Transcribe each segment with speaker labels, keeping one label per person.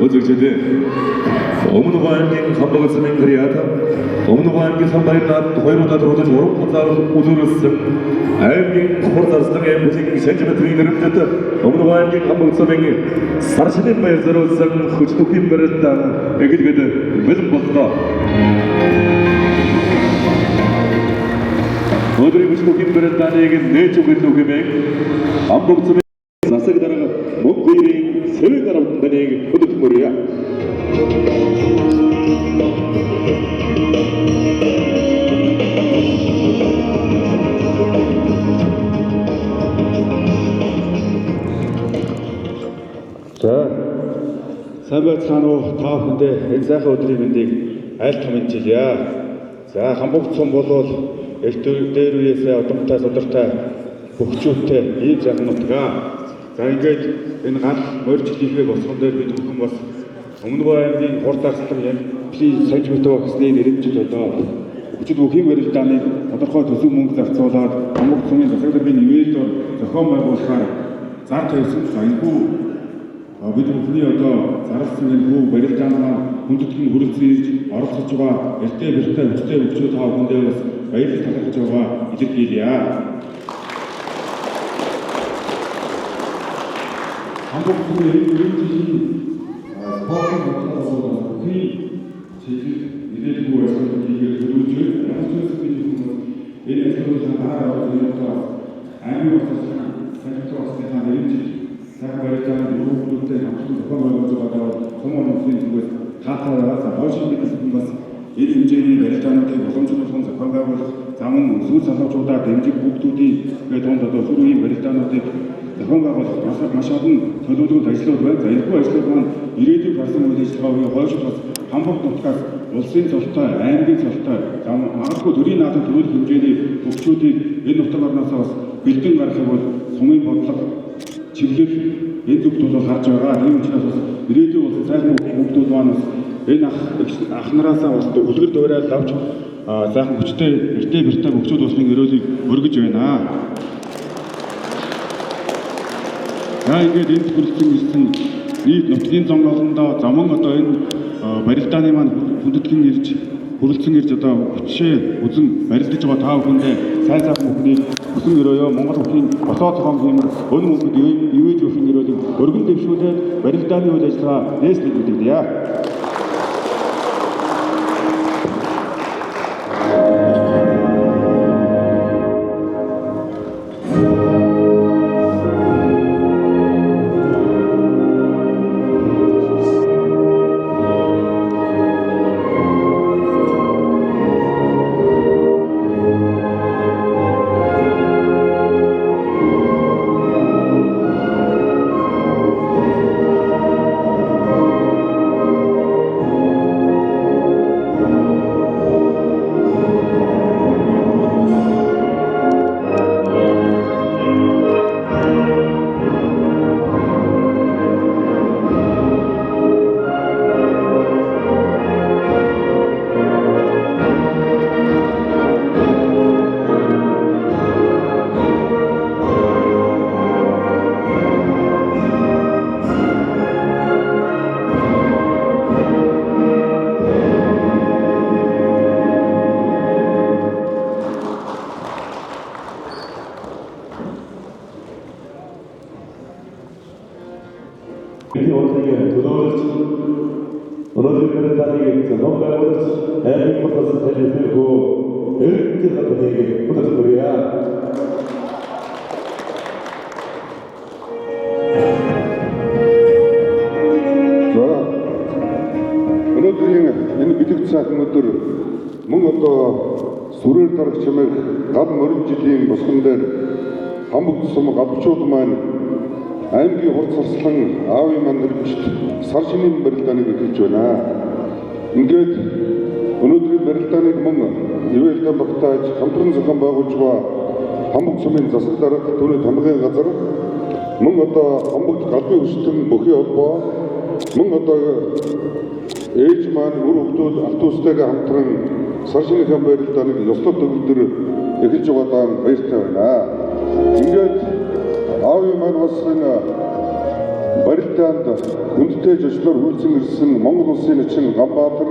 Speaker 1: 어저께도 어머니와의 감독을 쓰는 그리하다 어머니와의 선발이나 도의로다 들어오던 오른 포자를 우주르스 알기 포자스등의 무직 센티메트를 내렸다 어머니와의 감독을 쓰는 사르시는 바에서로 상 후지도 힘들었다 여기저기 매점 벗다 어들이 무지고 힘들었다는 얘기 내 쪽에서 오면 감독 쓰는 사색다라가 목구이리 세례가라 온다는 얘기 어떤 말이야
Speaker 2: 자, сайн байцгаана уу та бүхэндээ энэ сайхан өдрийн мэндийг айлтгах мэдчилье. За, хамбогдсон болвол эрт дээр үеэсээ удамтай судартай хөгчүүттэй ийм сайхан нутгаа. За, ингээд энэ гал морьж хийхээ босгон дээр бид бүхэн бас Өмнөг аймгийн хурд арслан Ямпли Сажмитов гэсний нэрмжил одоо хөгжил бүхийн барилдааны тодорхой төсөв мөнгө зарцуулаад хамбогд сумын засаг даргын нивэлээр зохион байгуулахаар зар тавьсан. За, энэхүү бид бүхний одоо зарласан энэхүү барилдаанаа хүндэтгэн хүрэлцэн ирж оролцож байгаа эртээ бэртэй хүчтэй хөгжүүд таа бүхэндээ бас баярлал талархаж байгаа илэрхийлье. Хамбогд сумын нэрмжлийн спортын бодлого бүхий чиглэл нэлээдгүй ажлыг хийгээд төлөвлөж байна. Ямар ч зүйл энэ ажлуудын дараа одоо аймаг боловсролын санхүүгийн нэрмжил сайхан барилдааны өргөдөлтэй хамтран зохион байгуулж байгаа хүмүүс хүмүүсийн зүгээс таатаараа хойшин бизнесийн бас энэ хэмжээний барилдаануудыг боломжтой зохион байгуулах замун сүүл залуучуудаа дэмжих бүгдүүдийн дунд одоо сүүлийн барилдаануудыг зохион байгуулах маш олон төлөвлөгөөнд ажиллаж байна. За энэхүү ажлууд маань ирээдүйн гарсан үйл ажиллагаагийн хойшид бас хамбогд нутгаас улсын цолтой, аймгийн цолтой, магадгүй төрийн наадам төрөл хэмжээний хөгжүүдийг энэ нутаг орноос бас бэлдэн гаргахыг бол сумын бодлого чиглэл энэ зүгт бол харж байгаа. Тийм учраас бас ирээдүйн бол сайхан хүмүүсүүд маань энэ ах нараасаа бас үлгэр дуурайд авч сайхан хүчтэй эртээ бэртэй хөгжүүд болсныг өрөөлийг өргөж байна. За ингээд энд хүрэлцэн ирсэн нийт нутгийн зонгоолондоо замун одоо энэ барилдааны маань хүндэтгэн ирж хүрэлцэн ирж одоо хүчээ үзэн барилдаж байгаа таа бүхэндээ сайн сайхан бүхнийг бүхэн өрөөё Монгол бүхийн босоод цогон хэмэр өн мөнгөд ивэж өгөх нэрийг өргөн дэвшүүлээд барилдааны үйл ажиллагаа нээслэх мэдээлье.
Speaker 1: Oradaki yönetmenliği zahmet veriyoruz. Her bir kutlasın telifi bu. Ülke katılıyı kutlasın buraya.
Speaker 3: Өнөөдрийн энэ бэлэг цаахан өдөр мөн одоо сүрээр дарах чимээг гал морин жилийн босгон дээр хамбогд сум гавчууд маань аймгийн хурц сарслан аавын маань нэрвчт сар шинийн барилдааныг эхэлж байна. Ингээд өнөөдрийн барилдааныг мөн нивэлтэй багтааж хамтран зохион байгуулж байгаа хамбогд сумын засаг дарга түүний тамгын газар мөн одоо хамбогд галбын өсөлтөн бүхий холбоо мөн одоо ээж маань үр хөвгүүд автобустайгаа хамтран сар шинийн барилдааныг ёслол төгөлдөр эхэлж байгаадаа баяртай байна. Ингээд аавын маань бас энэ барилдаанд хүндтэй зочлоор үйлцэн ирсэн Монгол улсын эчин Ганбаатар,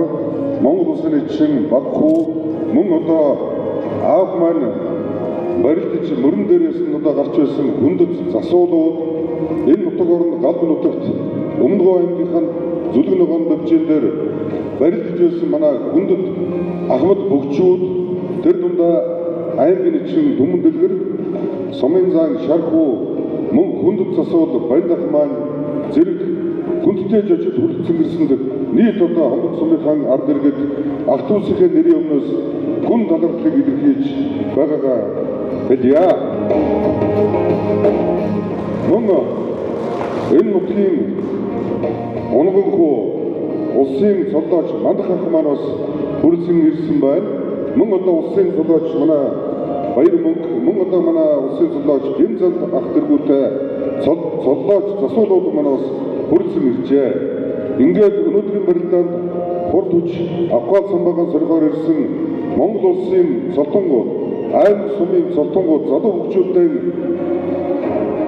Speaker 3: Монгол улсын эчин Бакху мөн одоо аав маань барилдаж мөрөн дээрээс нь одоо гарч байсан хүндэт засуулууд энэ нутаг орнд гал нутагт Өмнөгов аймгийнхан Зүлэг ногоон дэвжин дээр барилдаж байсан манай хүндэт Ахмад бөгчүүд тэр дундаа аймгийн эчин Түмэн Дэлгэр, Сумын зан Шархуу мөн хүндэт засуул Баяндах маань зэрэг хүндтэй жижиг хүлцэн гэрсэнд нийт одоо Хонгод сумынхан ард иргэд ах дүүсийнхээ нэрийн өмнөөс гүн талархлыг илэрхийлж байгаагаа хэлье. Мөн энэ нутгийн унганхуу улсын цоллооч Мандах ах маань бас хүлцэн ирсэн байна. Мөн одоо улсын цоллооч манай Баяр мөнгө мөн одоо манай улсын цоллооч Гэмзалд ах дэргүүтэй цоллооч засуулууд маань бас хүрсэн иржээ. Ингээд өнөөдрийн барилдаанд хурд хүч Афган самбагийн соргоор ирсэн Монгол улсын цолтонгууд, аймаг сумын цолтонгууд залуу хөгжүүдтэй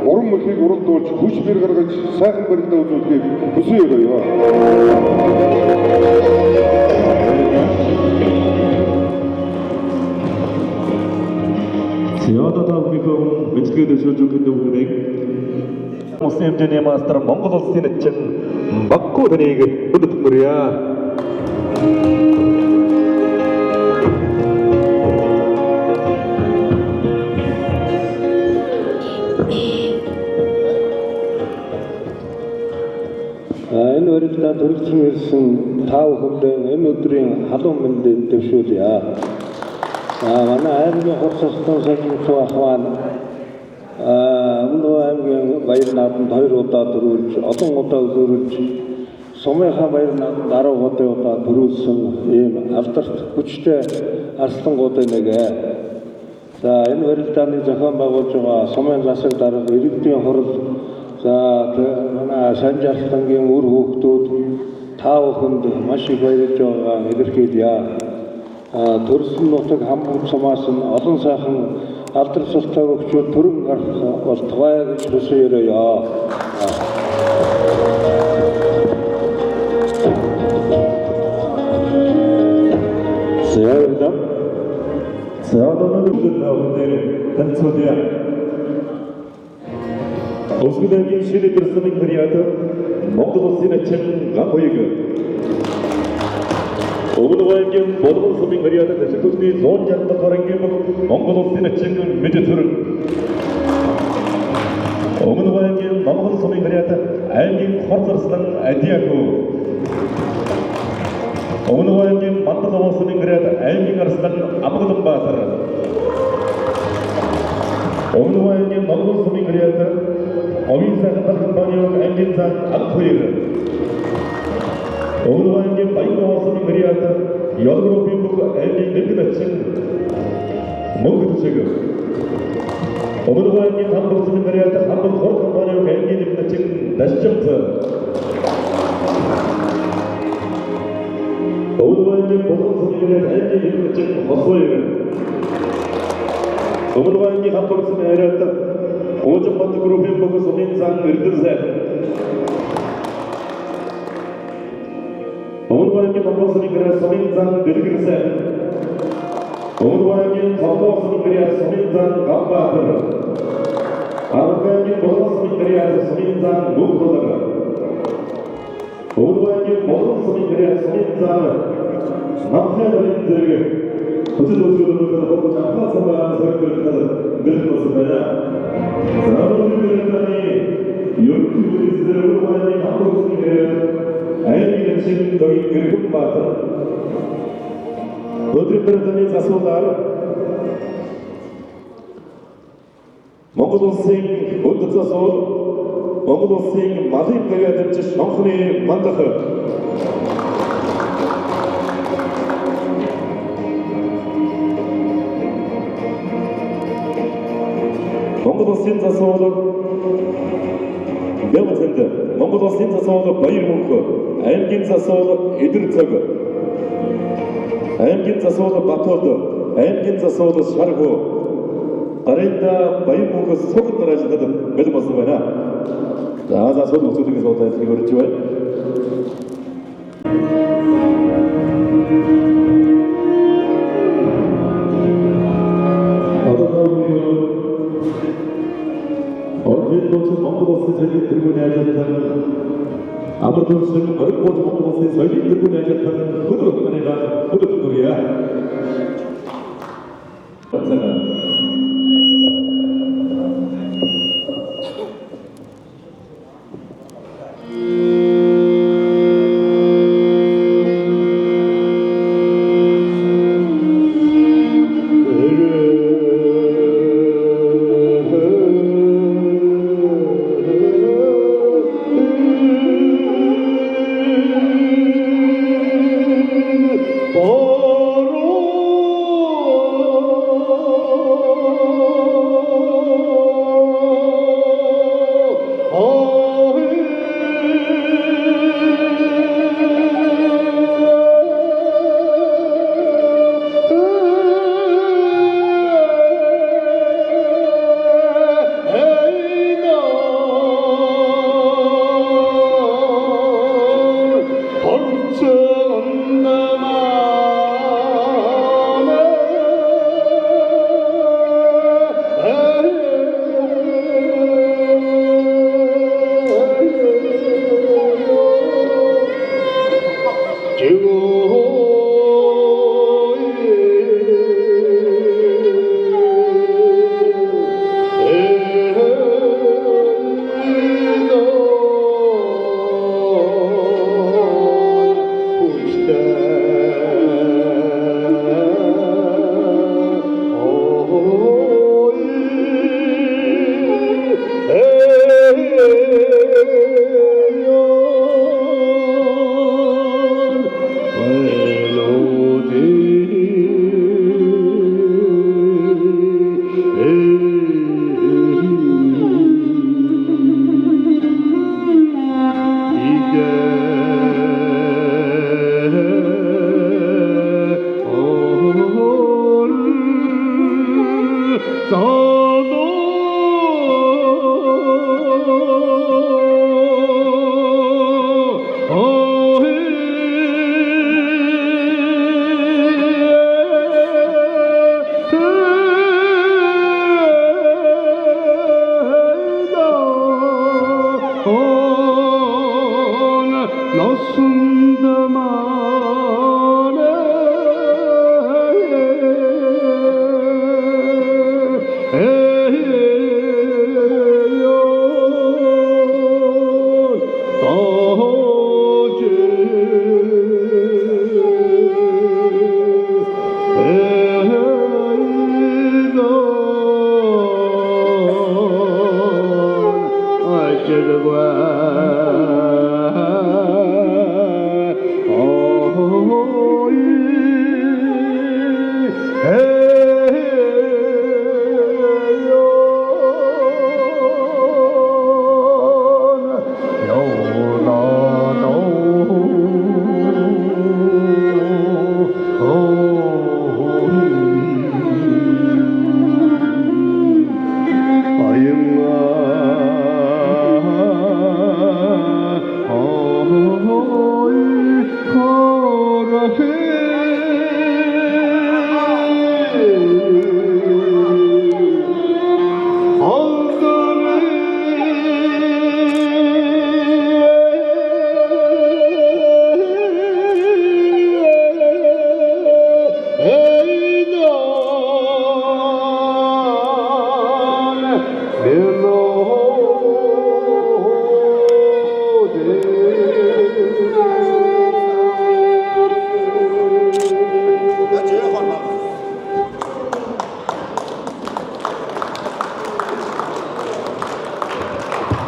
Speaker 3: уран мөхийг уралдуулж хүч бэр гаргаж сайхан барилдаа үзүүлэхийг хүсье өрөөё.
Speaker 1: Зяадаа бүхэн мэдлэгээ дэвшүүлж өгөх нүрийг улсын хэмжээний мастер Монгол улсын эчин Бакху таныг өдөтмөрье.
Speaker 4: Энэ барилдаанд хүрэлцэн ирсэн тав хүндээ энэ өдрийн халуун мэндийг дэвшүүлье. Манай аймгийн хурц салтан сайжруулах ах маань Өмнөгов аймгийн баяр наадамд 2 удаа төрүүлж, олон удаа үзүүлж, Сумынхаа баяр наадамд 10 удаа төрүүлсэн ийм алдарт хүчтэй арслангуудын нэг. За энэ барилдааны зохион байгуулж байгаа Сумын засаг дарга иргэдийн хурал, за манай Санжаалстангийн үр хүүхдүүд тав хүнд маш их баярлж байгаа илэрхийлье. Төрсөн нутаг хамбог сумаас нь олон сайхан алдар цустай өгчүүд төрөн гарах болтугай гэж хүсье өрөөё.
Speaker 1: Зяадаа бүхэн танцуулъя. Өсгөлгийн шилэ төрсөн гэряд Монгол улсын эчин Ганбаатар. Өмнөгов аймгийн Болгон сумын гэряд төсөлтний 160 гарангийн Монгол улсын эчин Мэжтөрөг. Өмнөгов аймгийн Монгол сумын гэряд аймгийн Хорцорслон Адиаку. Өмнөгов аймгийн Мандах сумын гэряд аймгийн Арслан Амгаланбаатар. Өмнөгов аймгийн Монгол сумын гэряд Овин сайхан компани аймгийн зан Алхуйр. Өмнөгов аймгийн Баян сумын гэряд Ялгорын бүх аймгийн нэргэн эчин Мөнгөцөг. Өмнөгов аймгийн Хамбог сумын гэряд Хамбог хор компани аймгийн нэргэн эчин Дашчамц. Өмнөгов аймгийн Болгон сумын гэряд аймгийн нэргэн эчин Хосойр. Өмнөгов аймгийн Хамбог сумын гэряд Ожимбат группийн бүх сумын зан Эрдэнэ сайхан. Өмнөгов аймгийн Монгол сумын гэряд сумын зан Дэлгэр сайхан. Өмнөгов аймгийн Цоллоо сумын гэряд сумын зан Ганбаатар. Арга аймгийн Болгон сумын гэряд сумын зан Мөнхөлөр. Өмнөгов аймгийн Болгон сумын гэряд сумын зан Намхайрын зэрэг хөдөл өдрөөр болох Афган самбагийн соргилтад нэрнэсэн байна. Заавал гэрээний ерөнхий зөвлөлийн хамгаалсан гэрээ аймгийн эчин Дөргөн Баатар. Өдрөөрний засуулаар Монгол улсын өдөр засуул Монгол улсын малын гэрээ дэмжиж Шонхны Мандах. Монгол улсын засуул Бэлгэнд, Монгол улсын засуул Баяр мөнгө, аймгийн засуул Эдэрцэг, аймгийн засуул Батууд, аймгийн засуул Шаргуу, гарында Баяр мөнгө сухад ажилладаг бэлэн болсон байна. За 손 목소리가 쏟아져 그렇죠. 언제부터 먹고서 저기 들고 내셨다는 아무튼 지금 어렵고 먹고서 저기 들고 내셨다는 그것도 아니라 그것도 그거야. 감사합니다.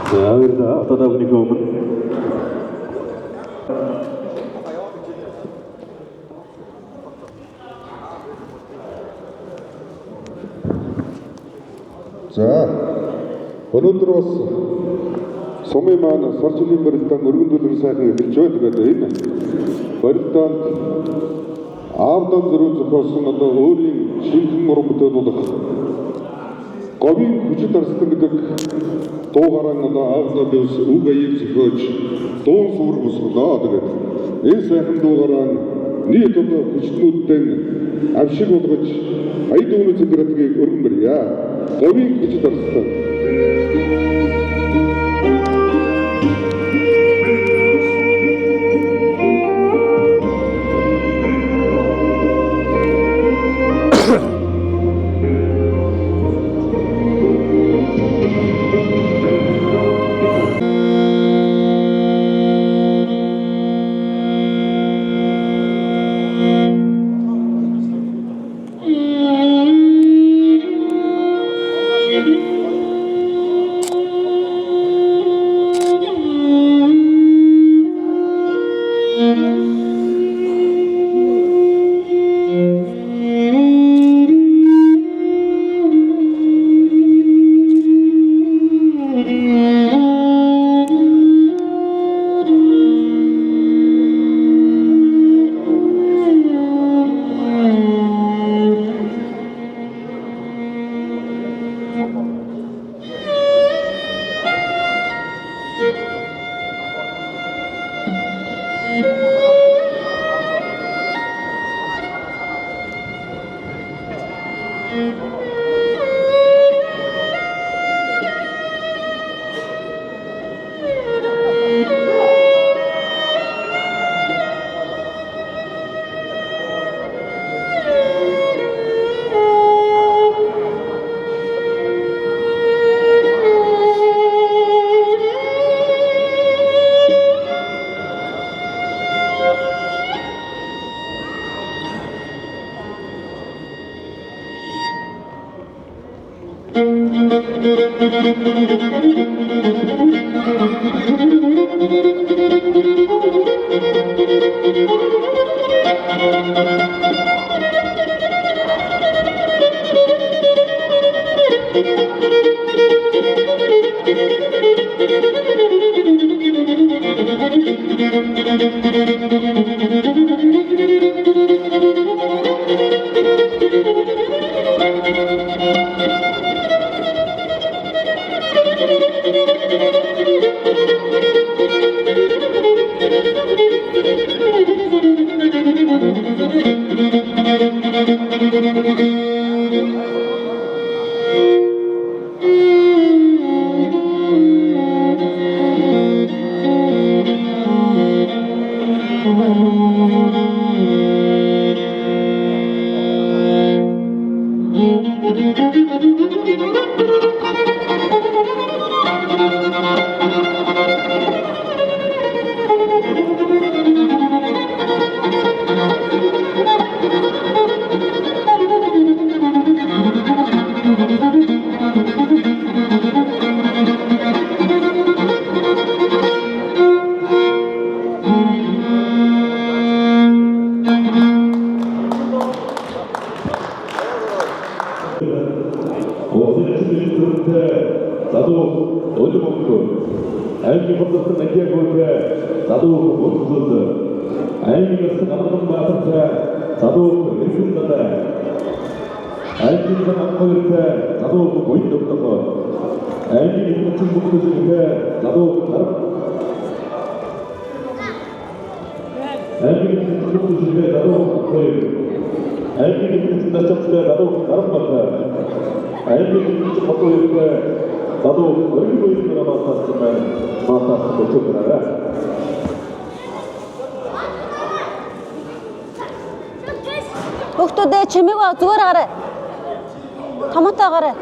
Speaker 5: 자, 그러다 어떠다 보니까 오면
Speaker 3: За өнөөдөр бас сумын маань сарчлын барилдаанд өргөн төлөв сайхан эхэлж байна. Тэгээд энэ барилдаанд аавдан зөрүү зохиосон одоо өөрийн шинхэн уран бүтээл болох говийн хүчит арслан гэдэг дуугараа одоо аавлаа бивс үг аяг зөхөөж дуун суург босголоо тэгээд энэ сайхан дуугараа нийт одоо хүчнүүдтэй авшиг болгож ая дүүний цэнгэрэтгийг өргөн барья. Говийн хүчит орслоо.
Speaker 6: Хүүхдүүдээ чимээг зүгээр гараа. Томоотой гараа.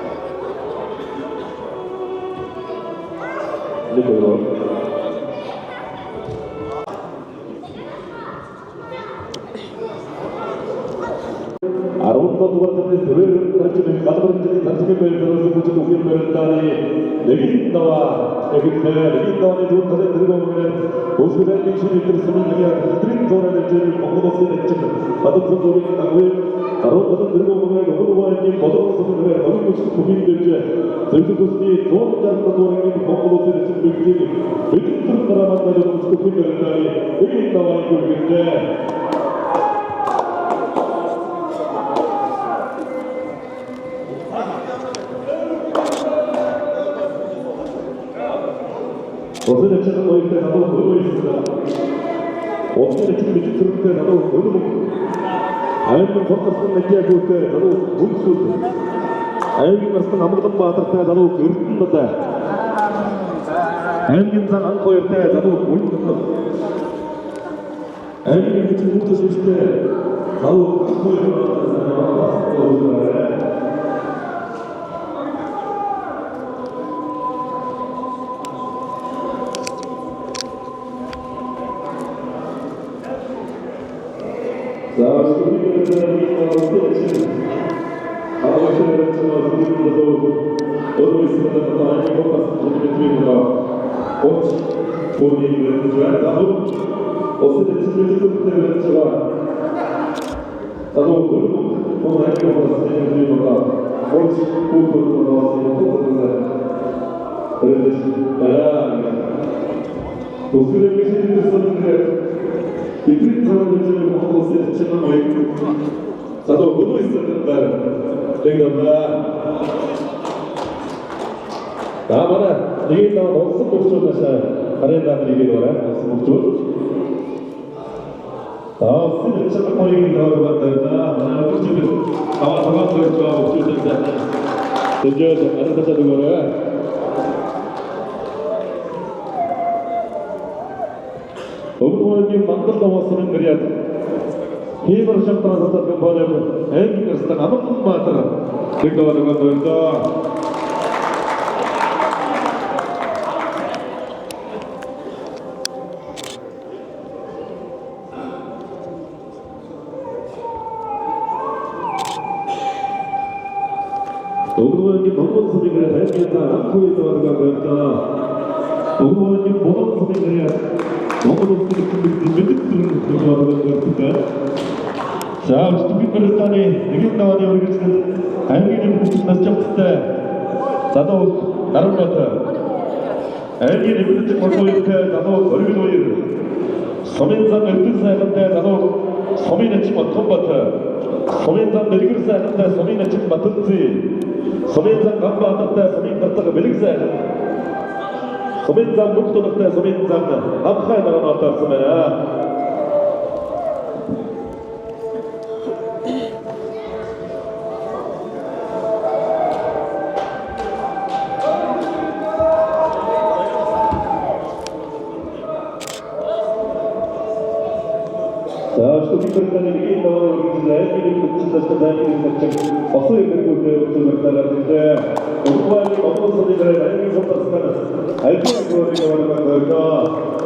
Speaker 1: 진짜 거일 때 나도 보고 있습니다. 어떻게 지금 미칠 때 나도 보고 알면 걷었을 때 볼 때 나도 뭉칠 때 알긴 갔을 아무것도 못할 때 나도 그릇는다. 알긴상 안 거일 때 나도 올린다. 알긴 미칠 못 드실 때 나도 안 거일 때 나도 자, 우리는 스테이지 아버지를 통해서 우리도 얻고 있습니다. 또 아닌 것 같습니다. 드립니다. 어찌 본인을 주장하고 어떻게 지내실 때는 제가 나도 그런 거 아닌 것 같습니다. 드립니다. 어찌 본인을 나왔으면 또 그러는데 목소리를 계시는 이틀 사람들 먹고 세트처럼 모이고 나도 보고 있었는데 내가 나만은 이게 나 너무 목줄 다시 가렌다는 얘기 노래 목줄 나 세트처럼 모이고 나도 간다 나 목줄 나와 나와 좋아 목줄 된다 던져서 다른 사자들 거래 Ognuno mantul damasının kriyat. Hiçbir şey transaksiyon yapmadı. En kısıtlı ama kumbatır. Dikdörtgen dörtte. Ognuno mantul kriyat. En kısıtlı ama kumbatır. Ognuno mantul kriyat. 너무 자, 우리 특별단이 의견 나와내 우리 지금 알기를 붙인 때 나도 나름 같아. 알기를 붙인 걸로 때 나도 얼굴 오일. 서민상 늙은 사람한테 나도 서민의 집 어떤 같아. 서민상 늙은 사람한테 서민의 집 맡았지. 서민상 간부한테 서민 같다가 늙은 서민장 목도덕 때 서민장 앞에 나가놨다으면 자, 수비권자는 이게 나와요. 이렇게 붙인다, 다니는 어서 이렇게 볼 때부터 오토바이 넘어서 소리를 많이 섞었으면 알게 그거리가 하는 거니까.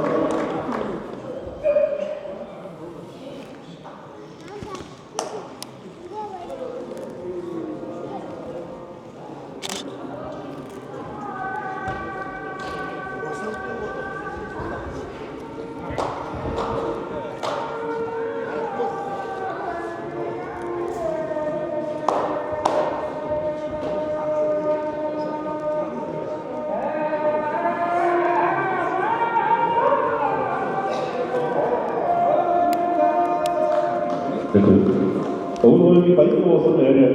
Speaker 1: 오늘 많이 먹었어 내려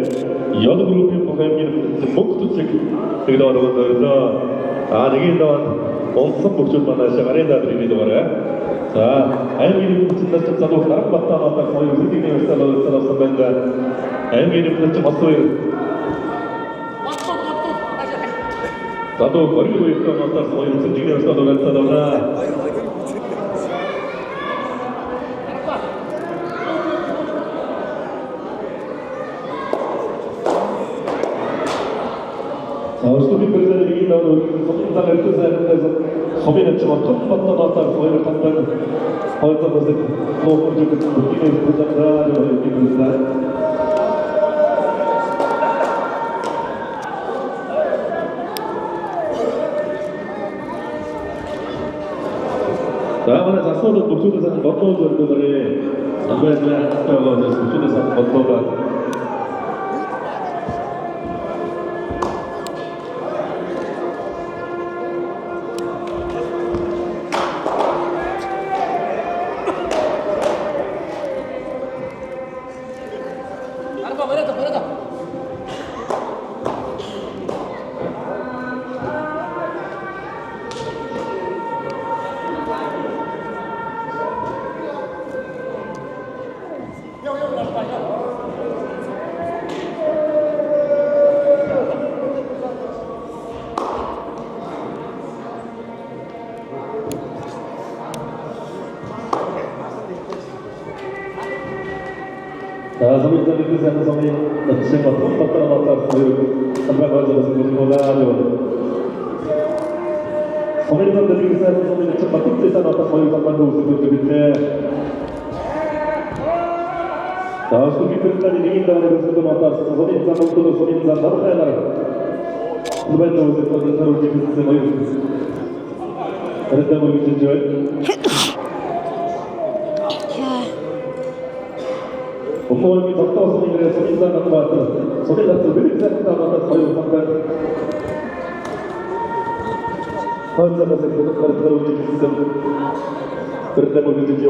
Speaker 1: 여러 그룹이 보면 목도 찍 여기다 와서 아 여기 나와 엄청 목줄만 하시 아래다들이 도와라 자 알기는 진짜 진짜도 나랑 맞다 거의 느낌이 살았으면 알기는 진짜 맞어요 나도 버리고 있던 맞다 거의 느낌이 살았으면 수비 그릇을 이긴다고 서민상을 뜻하는데서 서민은 좀 어떤 나왔다 서민을 담당은 어떤 것을 또 이렇게 느낌이 보장다 이렇게 그릇다 다음에 자소도 목소리에서는 어떤 정도들이 안배에 학교가 목소리에서 어떠다
Speaker 5: 자, 소민자 민주사는 소민 납치와 통박가라 맞았어요. 선배가져서 그리고나요. 소민자 민주사는 소민의 첫 바퀴에서 나타 소유 상관도 우승을 드리네. 자, 수비 끝까지 이긴다고 해서 맞았어. 소민자 목도로 소민자 나타야 나라. 두번도 우승을 서로 지켰어. 그랬다고 유진절. 공무원이 덕도 소민의 소민자 갖고 왔다. 소민자도 왜 생각하다 소유 상관. 환자가 계속 가르쳐오고 있습니다. 그랬다고 유진절.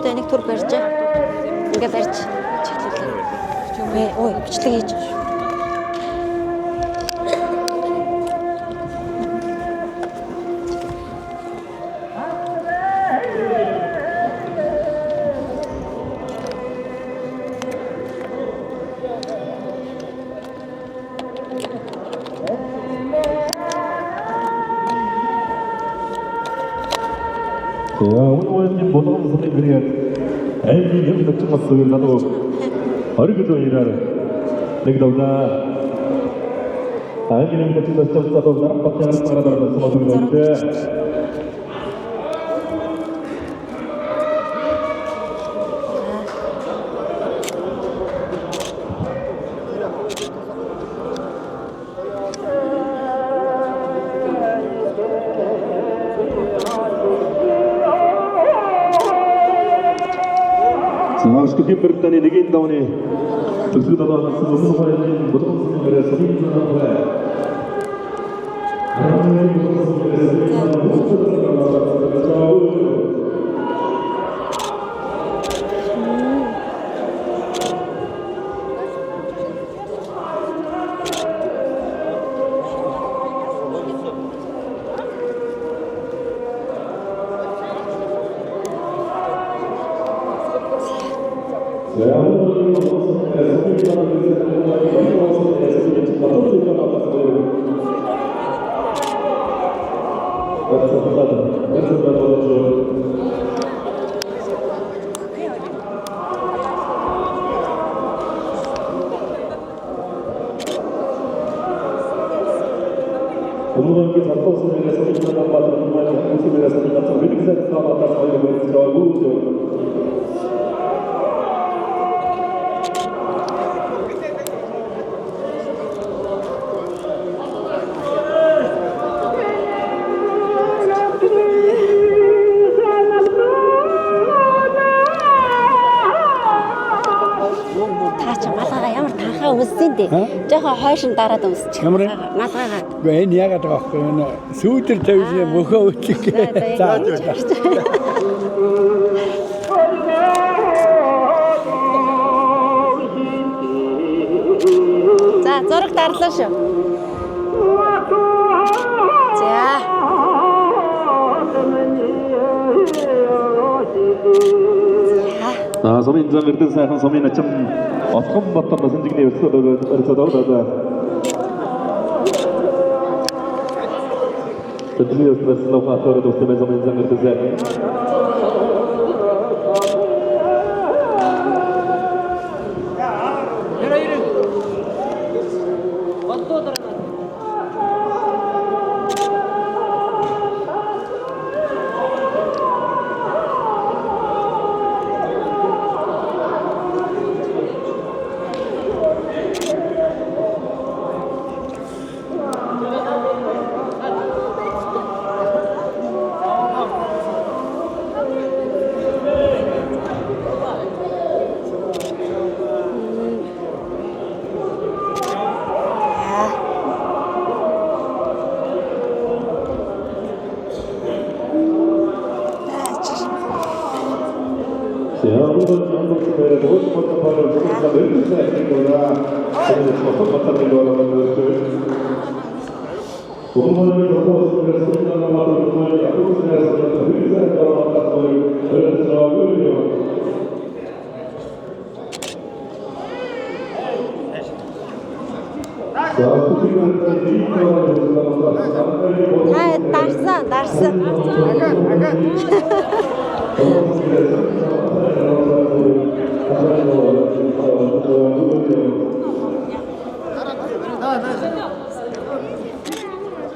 Speaker 6: Энийг түр барьж. Ингээ барьж. Чиглэлээ. Ой, бичлэг хийж.
Speaker 5: 오늘 모든 선생님들이 애기 여기 덕정했어요. 나도 어리기도 일하래. 여기다 애기는 같이 덕정했어도 나랑 밖에 안 나가다가 서도 그런데 Сколько британи нэгэн давны төсөв даваа өмнө хоёрын бодсон юмраа соёлын байна. 공무원께 작성소리가 소리가 받은 공무원이 공소리가 소리가 좀 웨딩센터 받아서 소리가 들어가고
Speaker 6: Жохо хойшин дараад өмсчих. Малгайгаа.
Speaker 7: Гэхдээ энэ яагаад байгаа вэ? Энэ сүүдэр тавьж мөхөө өтлөх.
Speaker 6: За, зураг дарлаа шүү. За.
Speaker 5: 소민장 그랬던 사람 소민은 좀 어떤 것도 선직이 없어도 선직이 없어서 화토를 dost으면 소민장 그랬던 사람 한국 선수들의 모든 것을 보는 모습을 늘 보여주고 있습니다.
Speaker 6: Дарсан.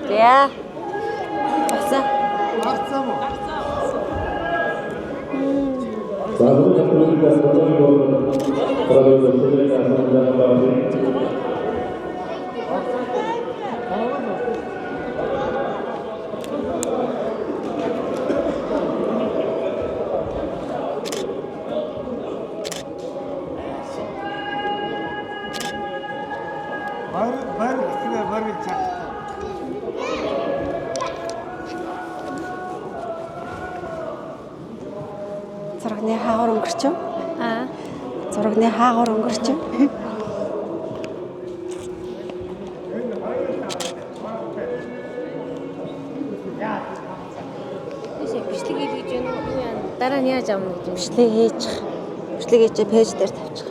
Speaker 6: Яа. Дарсан. Зурагны хаагур өнгөрч. Зурагны хаагур өнгөрч.
Speaker 8: Бичлэг хийж гэнэ үү яа. Дараа нь яаж авна гэж
Speaker 6: Бичлэг хийж пэйж дээр тавьчих.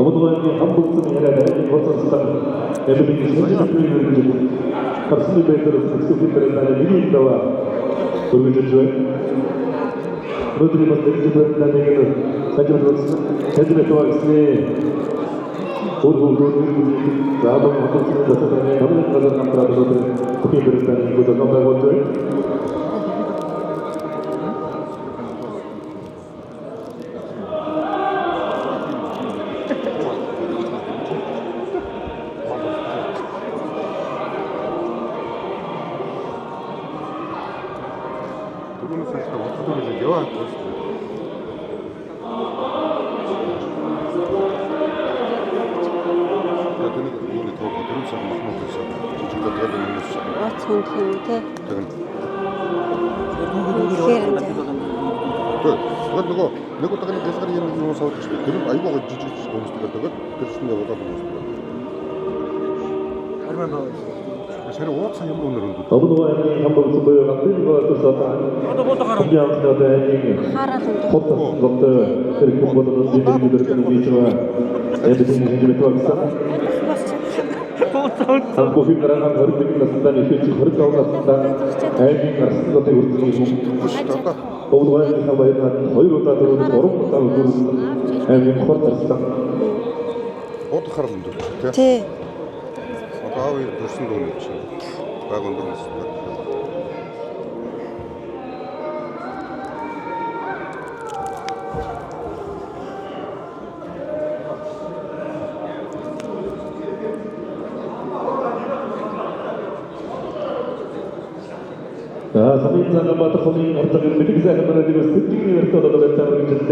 Speaker 5: 검은고양이 한국승이 아니라 대한민국 버섯스당 에브링이 현지적 표현을 주고 갑순이 베이스로 득수피들을 나는 미니인다와 돌려주죠. 그들이 먼저 일주일에 얘기는 사진으로 대중에 좋아했으니 오늘 자동 한국승을 자체에 너무 가서 남더라도 그렇게 그랬다는 거죠. 감사하고
Speaker 3: 그거는 사실 어떤 이제 여와 우리 더 거듭을 시작하면 한번 더 시작. 진짜 더 되는 거 시작.
Speaker 6: 어촌팀인데
Speaker 3: 그건 누구 такая 대사가 있는 거 사고 싶어. 그럼 아이고 지지 공부스가 되고 그렇습니다. 보다 공부스가. 얼마나 새로 5억 상 오늘은
Speaker 5: 검은고양이 한국승을 만들고 왔었다. 공개하면서 대한민국 포터 것들 그리고 공부하는 니들이 있지만 에브링이 현지에 들어왔어. 한국 휘가랑 한 거리들이 났습니다. 실제 거리가 났습니다. 대한민국 같은 것들이 우리 검은고양이 한국에 거의로 다 들어오는 저런 것도 들어오는 대한민국 포터스다.
Speaker 3: 어떻게 하라는 거죠?
Speaker 6: 제
Speaker 3: 아왜 무슨 돈이 있지? 가건 돈 있습니다.
Speaker 5: 자, 서민상은 맡아 서민 합작은 미리기사가 떨어지고 스틱이 өр떠도 뱉다고 있는데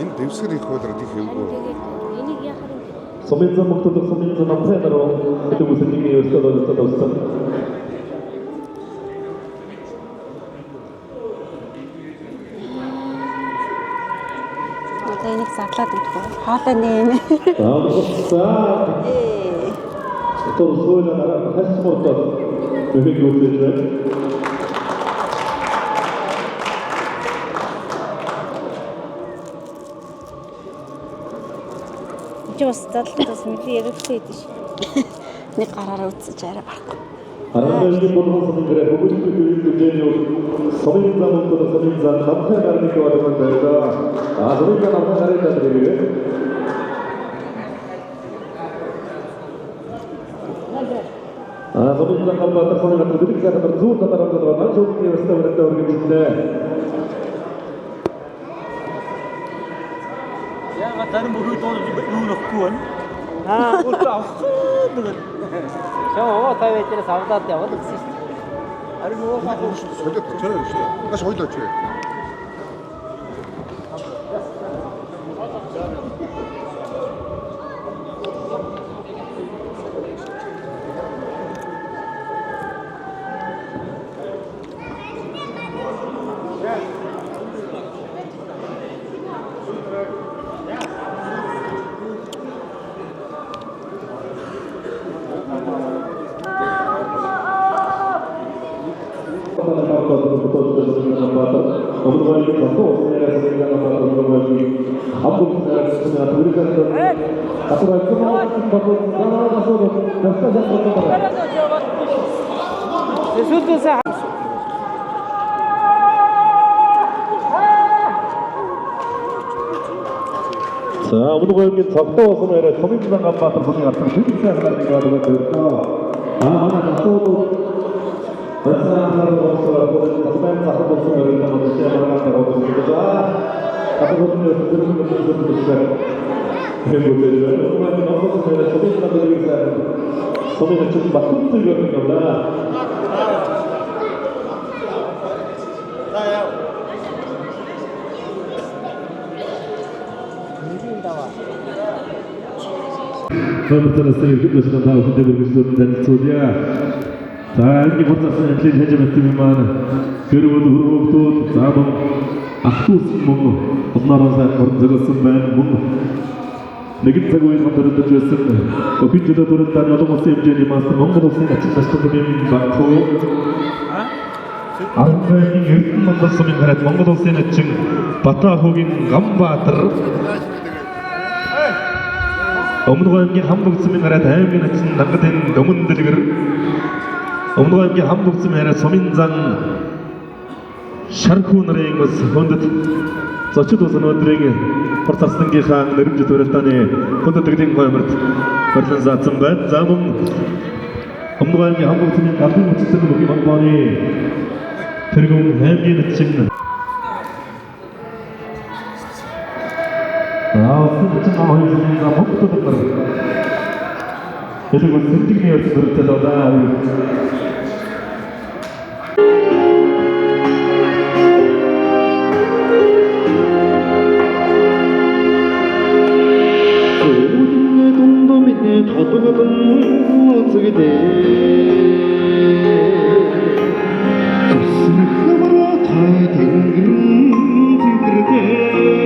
Speaker 3: 인 дэвсгэрийг хөөдрөг их юм.
Speaker 8: энийг яхаар юм.
Speaker 5: 서민상 목도도 서민상 앞에나로 그때 무슨 일이 өр떠도 뱉다고
Speaker 6: одоо энийг задлаад өгөх. Хоолой нэм.
Speaker 5: 자,
Speaker 6: Ээ.
Speaker 5: 또 소연아 할수 없다. 여기 오세요.
Speaker 8: Чи бас задлалтаас мэдээ яригдсан байдаг шүү.
Speaker 6: Нэг гараараа үтсэж арай барахгүй.
Speaker 5: 아름다운 보는 그래 보고 싶은 그 서민상 목도도 서민상 남편 가는 거 같은 건데가 서민상 남편 가는 거들이 서민상 남편 서민 같은 들이 가서 좋은 사람들도 많아 좋은 게 있어 그랬다 그러는데
Speaker 9: 야가 다른 뭐 그걸 또 누구는 아 그것도 아무튼 저 타이베트에 사우다한테 어디 있어 아니 뭐 가고
Speaker 3: 설득 저는 다시 어디다 줘.
Speaker 5: 자, 오늘 적도서 내려 서민상 간바다 보니 같은 실시하는 가지고 그랬고 하나 또 사람하고 없어서 가슴에서 하고 없으면 일단 시작을 한다고 그러자 앞으로 좀 그런 거 좀 주세요. 그리고 이제 정말 너무 제가 서민들이 있어요. 서민들 좀 막고 들려는 거구나. 처음부터 쓰는 것은 다 혼자 그렇게 쓰는 소리야. 자, 이렇게 본사는 현재 해제했지만 그리고도 자본 아쿠스 뭐 엄마라서 그런 적었으면 뭐 내게 타고 있는 분들도 주었습니다. 거기 주도 들었다니 어떤 것을 임전이 마스터 뭔가도 생각지 마스터 되면 많고 안그니 일꾼만 더 쓰면 그래 뭔가도 생각지 바타 호긴 감바터 Өмнөг аймгийн хамт өгсөн хараад аймгийн ачин дангатын гомон дэлгэр Өмнөг аймгийн хамт өгсөн хараад сумын зан шархуу нарын бас хөндөд зочид болсон өдрийн Порцарсангийнхаа нэрмжит барилдааны хөндөд дэгдийн гооморд барилан заасан байна. За мөн Өмнөг аймгийн хамт өгсөн гадны үтсэн бүгийн холбооны тэргүүн аймгийн ачин 진짜 어이없습니다. 먹도 된 거를. 그리고 선택이었을 때도 나
Speaker 4: 소중의 동덤이네 더듬어듬 어떻게 돼 가슴을 흠으로 다 댕기는 징그르게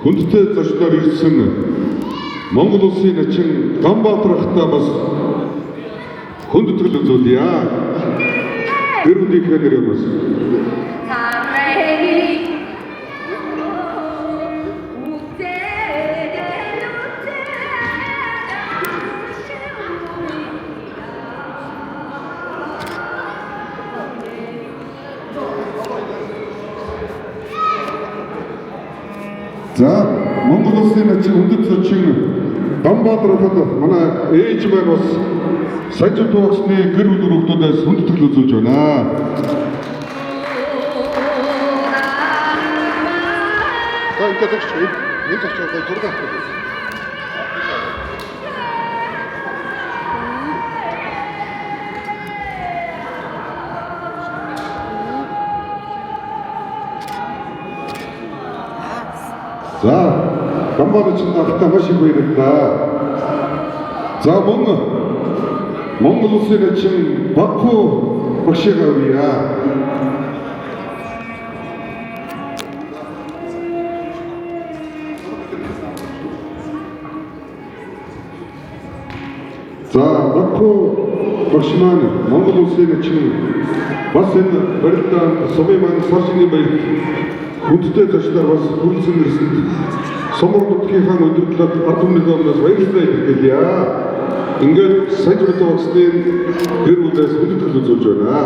Speaker 3: хүндтэй зочдоор ирсэн Монгол улсын ачин Ганбаатар ахтай бас хүндэтгэл үзүүлье. Гэр бүлийнхээ нэрээр бас. За Монгол улсын ачин хүндэт зочин Ганбаатар ахад манай ээж маань бас сажид тугсны гэр бүл хүмүүстээс хүндэтгэл үзүүлж байна. За ингээд ч энэ зочтой зураг авах гэдэг. За Ганбаатар ахтай маш их баярлалаа. За мөн Монгол улсын ачин Баку багшигаа авъя. За Баку багш маань Монгол улсын ачин бас энэ барилдаанд сумын маань саржны баяр хүндтэй зочдоор бас хүрсэн ирсэнд Сумар нутгийнхаа өдөрлөд ард түмний өмнөөс баярлалаа илэрхийлье. Ингээд сажид тугсны гэр бүлээс хүндэтгэл үзүүлж байна.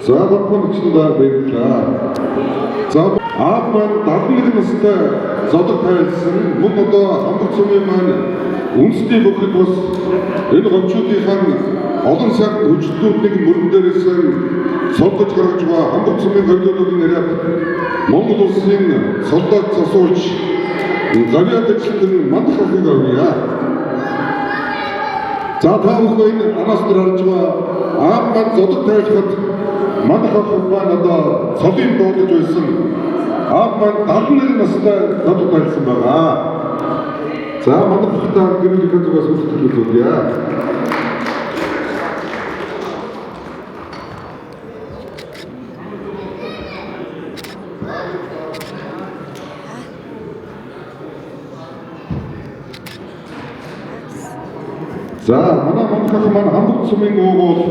Speaker 3: За Бакуучдаа баярлалаа. За аав маань 71 настай зодог тавьсан мөн одоо хамт сумын маань үндэсний бүхэд бас энэ гомчуудынхаа олон цаг хүчлүүдийг мөрөн дээрээс солдож гаргаж байгаа хамт сумын хөдөлгөөний нэрээр Монгол улсын солдод засуулж завьяд ажилладаг мандах ахыг авъя. За та бүхэн энэ анаас дээр харж байгаа аав маань зодог тавьхад мандах ах маань одоо цолын дуудаж байсан аав маань 71 настай зодог байсан байгаа. За мандах ахтай гэрэлийнхээ зүгээс хүсэлт үзүүлье. За манай мандах маань хамт сумын уугуул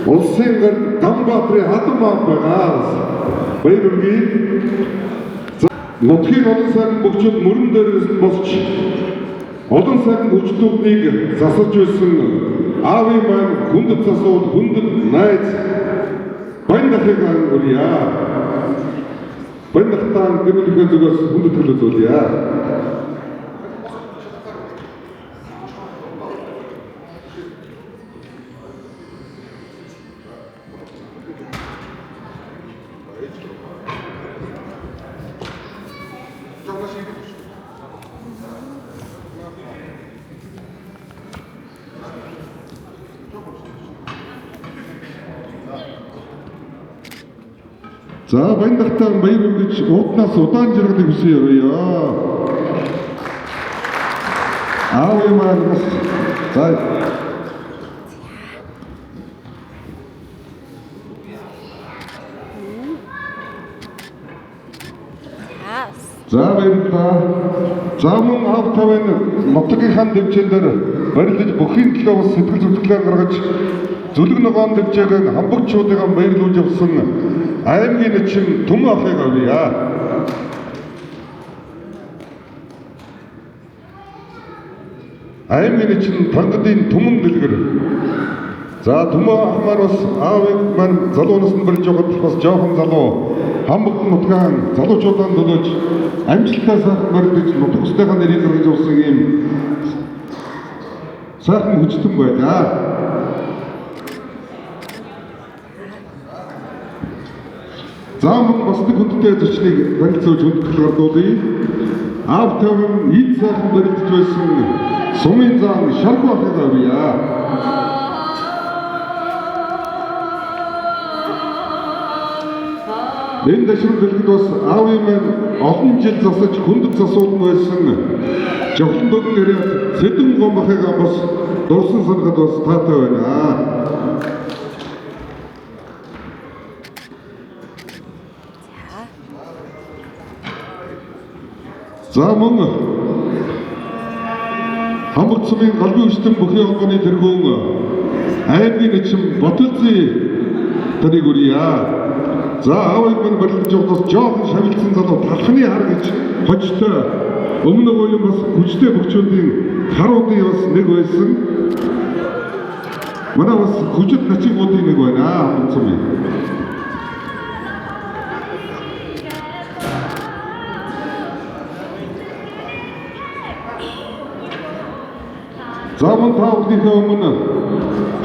Speaker 3: улсын гэр Ганбаатарын хатан маань байгаа. Баяр хүргэе. Нутгийн олон сайхан бөхчөд мөрөн дээрээс нь босч олон сайхан хүчтүүдийг засаж байсан аавын маань хүндэт засуул хүндэт найз баяндахыг үрье. Баяндахтан гэрүүлэхээ зүгээс хүндэт төлөвлөе. За баяндахтан баяр үргэж ууднаас удаан жаргалыг хүсье өрөөё. Аав юмар за за баярлалаа. За мөн аав тавын нутгийн дэвжээр барилдаж бүхий төлөө бас сэтгэл зүтгэлээр гаргаж зүлэг ногоон дэвжээг хамбогчуудыг баярлуулж явсан аймгийн эчин Түмэн ахыг авъя. Аймгийн эчин Тангадын Түмэн дэлгэр. За Түмэн ах маань бас аавыг маань залуунаас нь барьж явахад бас жоохон залуу хамбогт нутгаан залуучуудаа төлөөж амжилттай сайхан барьж нутаг устойгоо нэрийг гаргаж явсан ийм сайхан хүчтэн байлаа. За мөн бас нэг хүндтэй зочныг танилцуулж хүндэтгэл гардуулъя. Аав тавын ийд сайхан барилдж байсан Сумын зан Шаргу ахыг авъя. Энэ дэшрэн дэлгэд бас аавын маань олон жил засаж хүндэт засуулсан байсан Жавхлан дөрөн нэрээр Сэдэн гомбахыг бас дурсан санахад бас таатай байна. За мөн хамбогт сумын галбын өчтөн бүхий холбооны тэргүүн аймгийн эчин Ботолзын таныг үрье. За аавыг мань барилдаж явахдаа жоохон шавилсан залуу талхны хар гэж хочтой өмнө үеийн бас хүчтэй бөхчүүдийн харуудын бас нэг байсан. Манай бас хүчит начигуудын нэг байна хамбогт сумын. За мөн та бүхнийхээ өмнө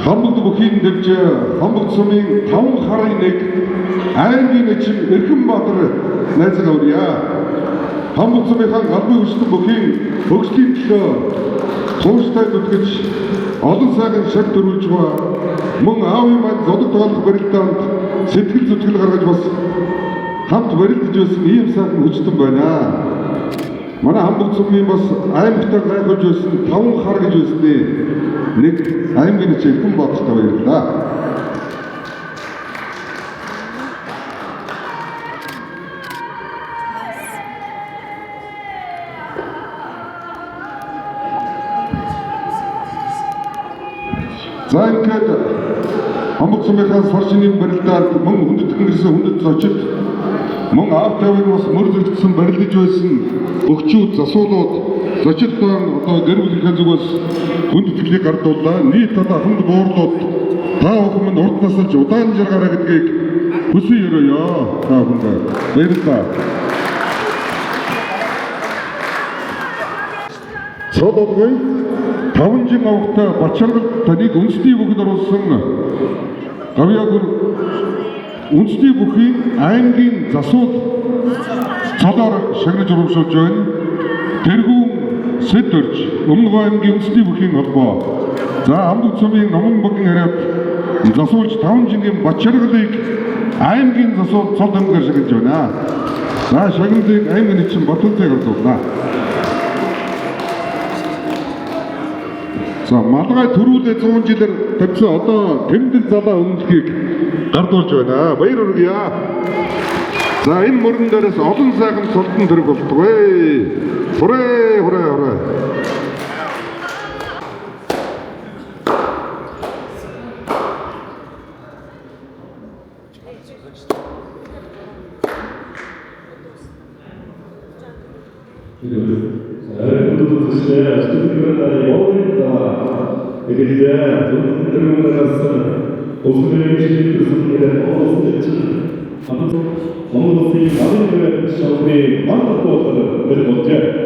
Speaker 3: хамбогт бүхийн дэвж хамбогт сумын 5 харын нэг аймгийн эчин Эрхэнбаатар найзыг авъя. Хамбогт сумынхаа галбын өчтөн бүхийн хөгжлийн төлөө тууштай зүтгэж олон сайхан шаг төрүүлж байгаа мөн аавын маань зодог тоолох барилдаанд сэтгэл зүтгэл гаргаж бас хамт барилдаж байсан ийм сайхан өчтөн байна. Манай хамбогт сумын бас аймагтаа гайхуулж байсан 5 хар гэж байсны нэг аймгийн эчин Эрхэнбаатартай баярлалаа. За ингээд хамбогт сумынхаа сар шинийн барилдаанд мөн хүндэтгэн гэрсэн хүндэт зочид мөн аав тавыг бас мөр зөрчсөн барилдаж байсан бөхчүүд засуулууд зочидтон одоо гэр бүлийнхээ зүгээс хүндэтгэлийг гардууллаа. Нийт одоо хамт буурлууд та бүхэн минь урд насалж удаан жаргаараа гэдгийг хүсье өрөөё. Та бүхэнд баярлалаа. Цол олгын 5 жин авахтай Бачаргал таныг үндэсний бүхэнд оруулсан гавьяагүр үндэсний бүхийн аймгийн засуул цолоор шагнаж урамшуулж байна. Тэргүүн Сэд өрж Өмнөг аймгийн үндэсний бүхийн холбоо. За хамбогт сумын номон багийн хараад засуулж 5 жингийн Бачаргалыг аймгийн засуул цол дамгаар шагнаж байна. За шагналыг аймгийн эчин Ботолзыг ордуулнаа. За малгай төрүүлээ 100 жилээр тавьсан одоо тэмдэг залаа өмнөхийг гардуулж байна. Баяр хүргье. За энэ мөрөн дээрээс олон сайхан цолтон төрөг болтгоо. Хүрээ.
Speaker 1: 스튜디오에 여기다 이게 이제 돈 들고 나가서
Speaker 5: 오스트레일리아 시리즈를 어스트레일리아 어느새 마지막에 시험이 만났고 그런 문제.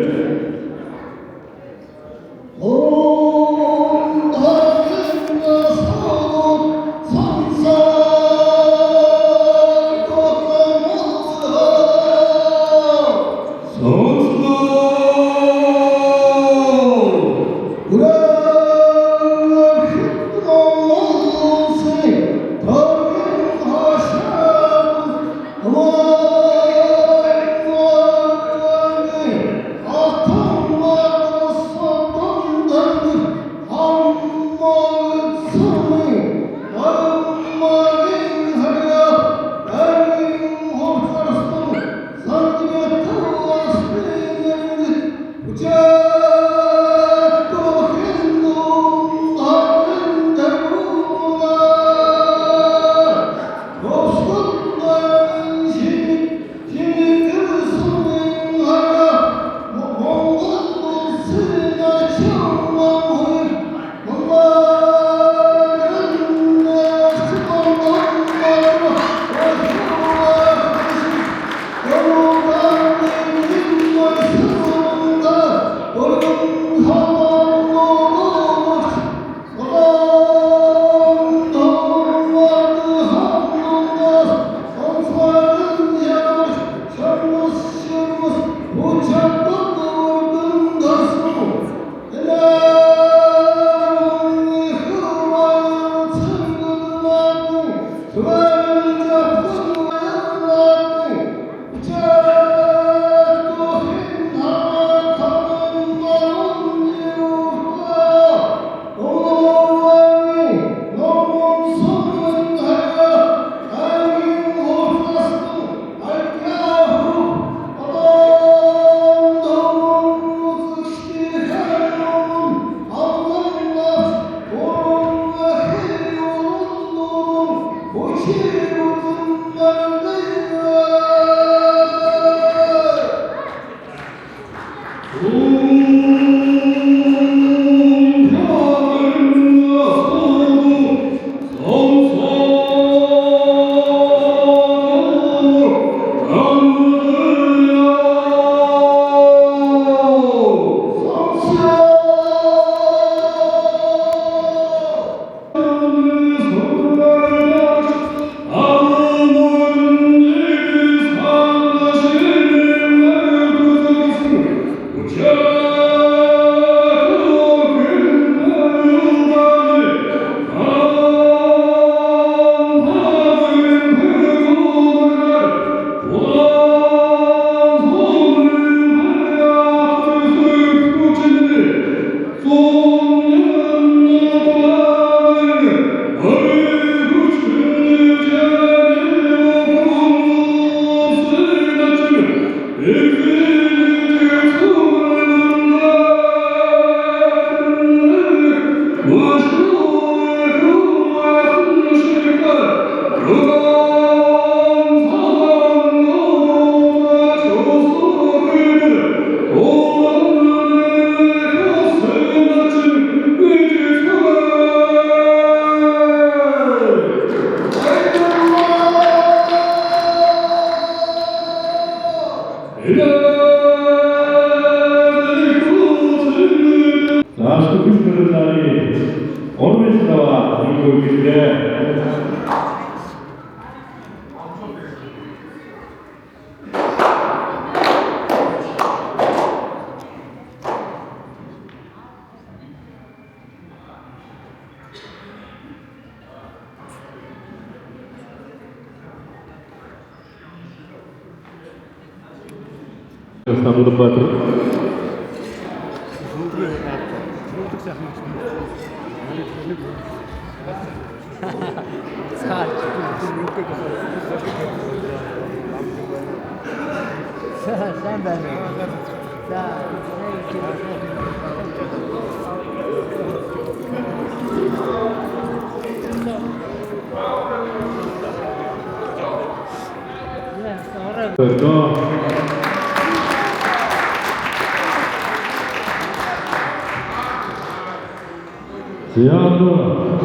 Speaker 5: 지하도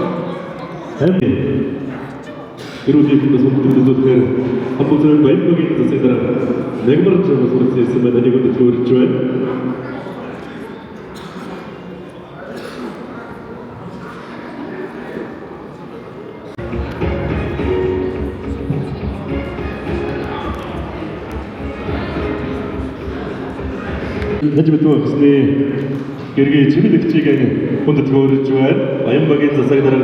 Speaker 5: 엠비 이루어지는 손들을 한국을 완벽히 зас애들아 내가만 저거 소리 있으면 아니 근데 저를 좋아해 현지부터 근데 이렇게 재미있게 찍게 혼자 들어오는 중간 마연박인 자사기들은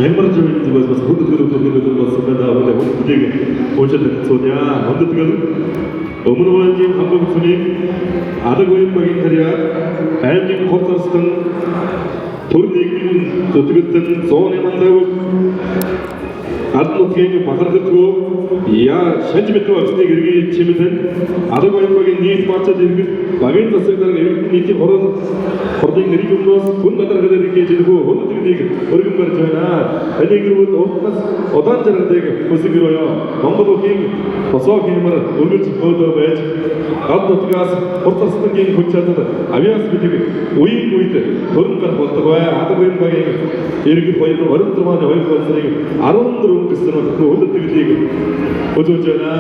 Speaker 5: 양말 좀 입고 와서 혼자 들어오는 것습니다. 근데 혼자 오셨던 소냐 혼자 들어오는 어머니와님 감독수님 아들고인 박인 자리야 알진 곱사스던 도르내기는 저뜨겼던 소원에 만나고 아들노트에 바카르트고 야 현지부터 왔을 이렇게 재미있는 아들고인 박인 니 맞춰지는 박인 자사기들은 이렇게 Ордын регионоос хүн надаргад ирж ирэх хөндлөгийг өргөн барьж байна. Энийг рүү удаан жаргадаг мөсөг рүү Монгол улсын босоо хэмээр өргөж хөдөө байж гад нутгаас хурцсангийн хүч чадал авиас бидэг үеийн үед төрөн гарах болдог бай. Адгийн багийн иргэн хоёр орон зурманы хоёр болсыг 14 гэсэн хөндлөгийг өдөөж байна.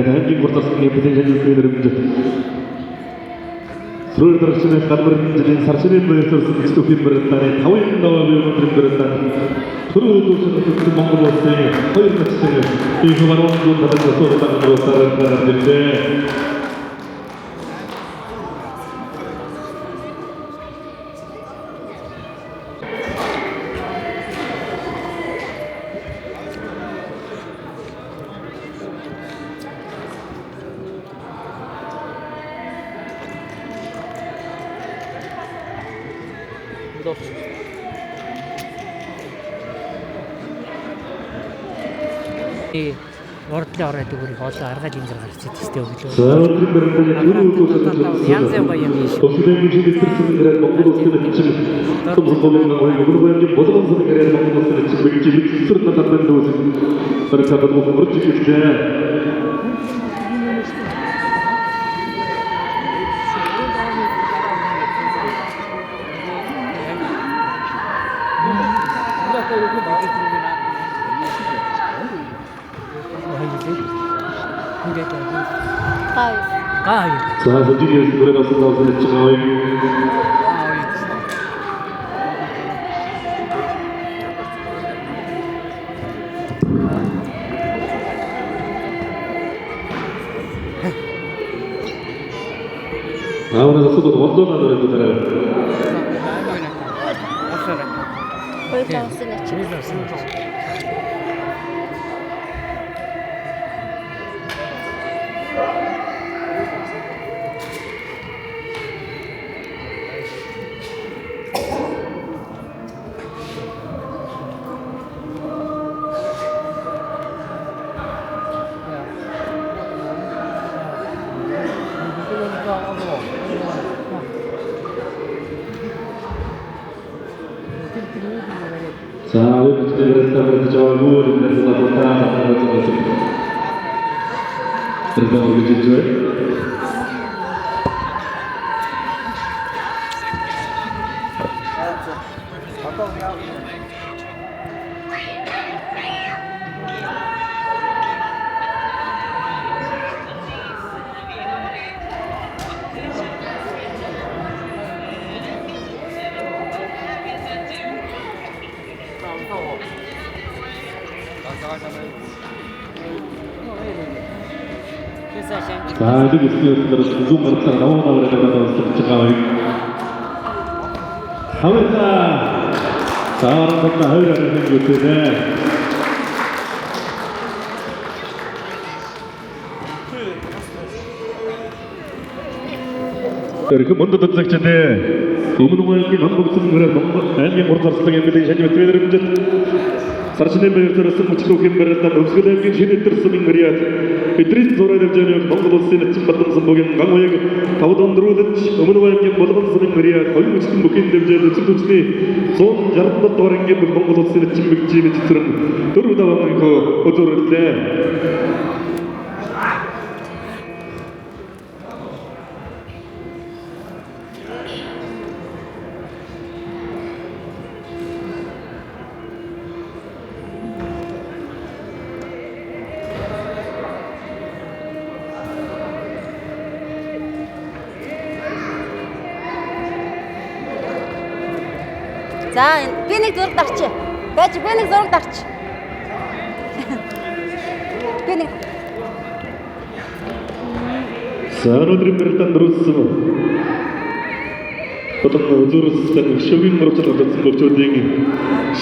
Speaker 5: 한국 고르타스의 부대장님 여러분들 서울 들으시는 가르마는 사실은 뭐였을 수도 있는데 타워에 나와서 들었다는 서로 도시는 몽골 원수의 허연 같은 이 후반원 좀 받아서 서로 당으로 살아가는데
Speaker 9: Ордлын ороод өгөх хоолой аргаад ингэж гарч идэх өглөө.
Speaker 5: Саалын бэрхшээлд
Speaker 9: Янз бүрийн юм биш.
Speaker 5: Өглөөний жишээлбэл Монгол улсын бичиг томхолын өгүүлбэрийн болон сүргээр Монгол улсын бичиг зөвхөн надад дүүс. Баркад мөхөрч ирсэн. 자, 선진이에서 노래 가서 나와서 했지만 오늘 가서도 원더나 노래도 잘해요. 자, 여기 그래서 저하고 그래서 나왔다. 그래서 우리 집에 자, 여기 있으면 좀 그렇다 나오나 그래서 제가 하면서 자, 그렇다 하려는 것들에 이렇게 먼저 도착했는데 너무너무 한국에서 그래 너무 아니 모르겠어요. 근데 이제 저희들은 사실은 베르트로서 무치고 김베르다 넘스게된 게 제대로 들었으면 그래야 Эдрийн зураг хэмжээний Монгол улсын эцэг батан самбогийн ган уяг тавд өндрүүлж өмнө аймгийн болгон сумын мэрия хоёр хүчтэй бүхин хэмжээнд эцэг төчний 160 дугаар ангийн Монгол улсын эцэг мэгжийн цэцэрэн дөрөв даван өдөрлөө.
Speaker 6: За би нэг зураг дарчих. Байж би нэг зураг дарчих. Би нэг
Speaker 5: За өнөөдрийн барилдаанд дөрөвсөн. Потом үзүүрсэн шөвгийн мөрөцөд авсан бөгчүүдийн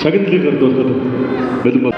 Speaker 5: шагналыг гардуулахад бэлэн бол.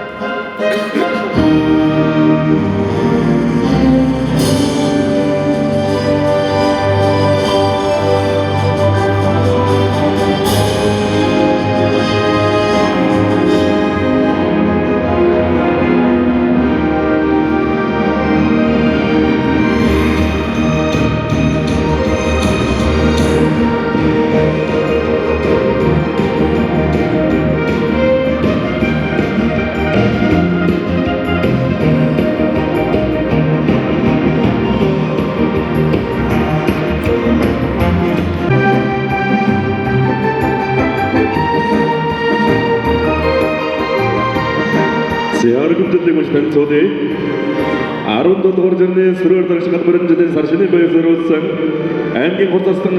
Speaker 5: Аргумтдаг танцуудыг 17 дугаар жирны сүрээр дарж гадмарын жилийн саршины баяр зориулсан аймгийн хурцлан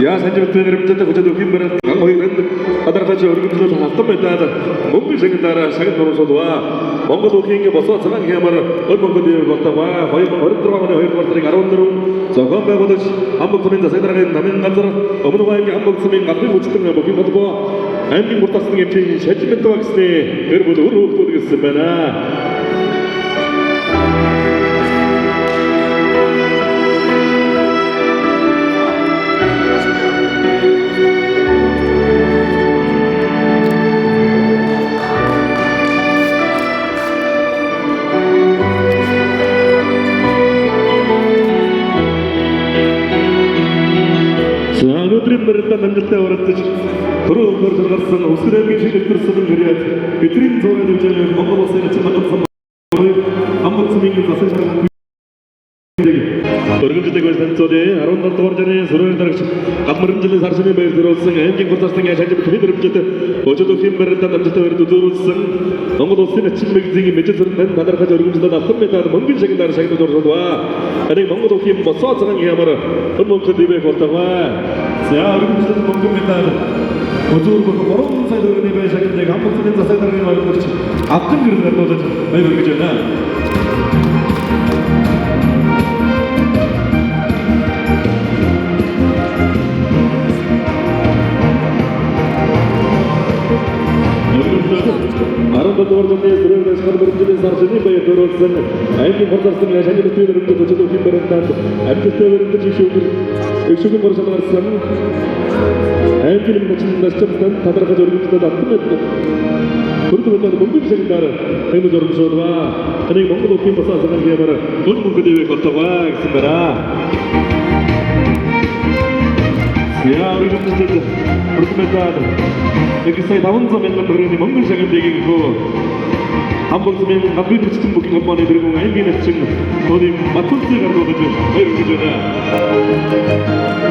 Speaker 5: яа санживтны нэрмжтэй хөтөд өгөх юм бараг ган хоёрын адаргаж өргөмжлөл халтан байдаг мөнгө шагнараа шагнар нуурсуулва Монгол улсын босоо цагаан хямар өр Монголын болтойгоо 2024 оны 2 дугаар сарын 14 зохион байгуулагч Хамбог сумын засаг даргын намын газар өмнө аймгийн Хамбог сумын гадны хүчтэн бүхий холбоо аймгийн хурцлан эмчийн шалжилт багсны гэр бүл өр хөвгүүд гэсэн байна. Өнөөдрийн барилдаанд амжилттай оролцож төрөө хөрж гарсан өсгөрийн шилжүүлсэн гэрээд эдрийн зураг хэмжээний Монгол улсын эцэг батан самбогийн Хамбог сумын засаг даргын өргөмжлөг танцуудын 17 дугаар жирийн сүрээр дарагч гадмарын жилийн саршины баяр зориулсан аймгийн хурцлан шалжилт бүхий нэрмжтэй өчигдөр өхийн барилдаанд амжилттай баяр үзүүлсэн Монгол улсын эцэг мэгзийн мэжил сүрэн тадархаж өргөмжлөд автан метад мөнгөн шагнаар шагнад орсолва. Энийг Монгол улсын босоо цагаан ямар өнөөхөд ивэх болтойгоо. За өргөмжлөд мөнгөн метад Озурбог 3 сая төгрөгийн байр шагналыг Хамбог сумын засаг даргын байгуулагч автан гэрэл гардуулж баяр хүргэж байна. Дугаар жирийн сүрээр дарж гадмарын саршины баяр зориулсан аймгийн хурцлан шалжилт бүхий нэрмжтэй өчигдөр өхийн барилдаанд амжилттай өргөмж ишүүгийн боршил гарсан аймгийн мэжлийн насчмтан тадархаж өргөмжлөд автан метад Хүрдэмэд мөнгөн шагнаар хэмж оролцуулва. Энийг Монгол улсын босоо цагаан хямар өр мөнгөд ивэх болтойгоо гэсэн байна. Яа өргөмжлөд хүрдэмэд Эгсэй 500 мянган төгрөгийн мөнгөн шагналыг өгөө. Хамбог сумын гадны хүчтэн бүхий холбооны дэргэн аймгийн эцэг тооны Батцыг гардуулж баяр хүргэж байна.